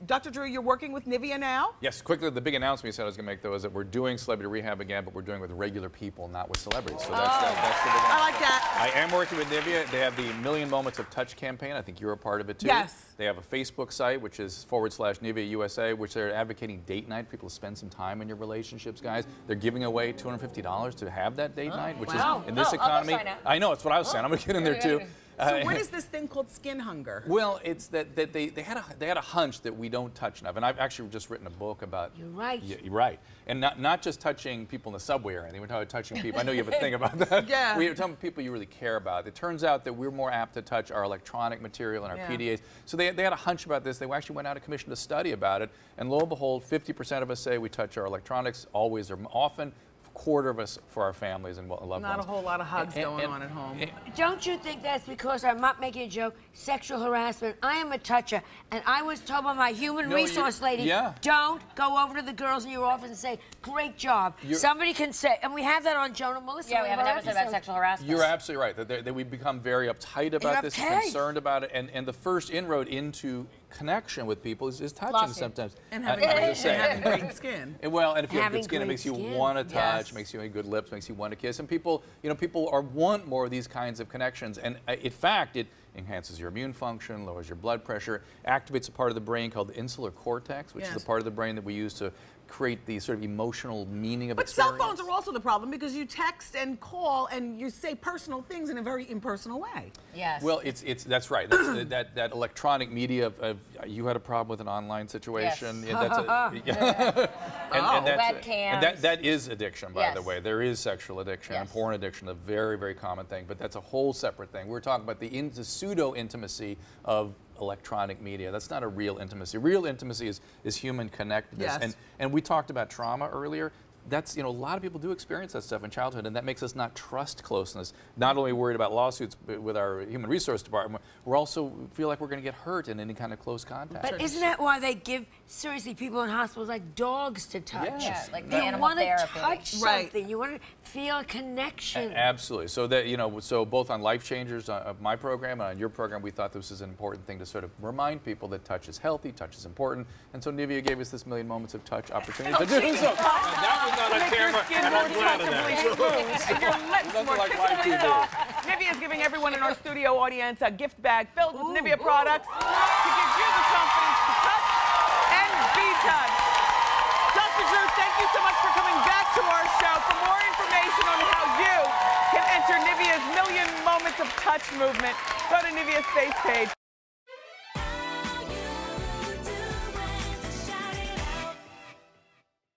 Dr. Drew, you're working with NIVEA now? Yes, quickly, the big announcement you said I was going to make, though, is that we're doing celebrity rehab again, but we're doing it with regular people, not with celebrities. So that's the big announcement. I like that. I am working with NIVEA. They have the Million Moments of Touch campaign. I think you're a part of it, too. Yes. They have a Facebook site, which is /NIVEA USA, which they're advocating date night. People spend some time in your relationships, guys. They're giving away $250 to have that date night, which is, in this economy. I'll go sign up. I know, that's what I was saying. I'm going to get in there, too. So what is this thing called skin hunger? Well, it's that they had a hunch that we don't touch enough, and I've actually just written a book about. You're right. You're right, and not just touching people in the subway or anything. We're talking about touching people. I know you have a thing about that. Yeah. We're talking about people you really care about. It turns out that we're more apt to touch our electronic material and our PDAs. So they had a hunch about this. They actually went out and commissioned a study about it, and lo and behold, 50% of us say we touch our electronics always or often. Quarter of us for our families and loved ones. Not a whole lot of hugs going on at home. Don't you think that's because, I'm not making a joke, sexual harassment? I am a toucher, and I was told by my human resource lady, don't go over to the girls in your office and say, great job. Somebody can say, and we have that on Jonah Melissa. Yeah, we have an episode about sexual harassment. You're absolutely right. That we become very uptight about this, concerned about it, and the first inroad into connection with people is touching sometimes. And having great skin. And if you have good skin, it makes you want to touch, makes you have good lips, makes you want to kiss. And people, want more of these kinds of connections. And in fact, it enhances your immune function, lowers your blood pressure, activates a part of the brain called the insular cortex, which is the part of the brain that we use to create the sort of emotional meaning of experience. But cell phones are also the problem because you text and call and you say personal things in a very impersonal way. Yes. Well, that's right. That electronic media you had a problem with an online situation. Yes. Yeah, Webcams. And that is addiction, by the way. There is sexual addiction and porn addiction, a very, very common thing. But that's a whole separate thing. We're talking about the pseudo-intimacy of electronic media. That's not a real intimacy. Real intimacy is human connectedness. Yes. And we talked about trauma earlier. That's, a lot of people do experience that stuff in childhood, and that makes us not trust closeness. Not only worried about lawsuits with our human resource department, we're also feel like we're going to get hurt in any kind of close contact. But isn't that why they give, seriously, people in hospitals like dogs to touch? Yes. Yeah, like the animal therapy. You want to touch something. You want to feel a connection. Absolutely. So that, so both on Life Changers of my program and on your program, we thought this was an important thing to sort of remind people that touch is healthy, touch is important, and so NIVEA gave us this Million Moments of Touch opportunity to do so. Not on camera, and I'm glad of that. And your lips more kissable soft. NIVEA is giving everyone in our studio audience a gift bag filled with NIVEA products to give you the confidence to touch and be touched. Dr. Drew, thank you so much for coming back to our show. For more information on how you can enter NIVEA's Million Moments of Touch movement, go to NIVEA's face page.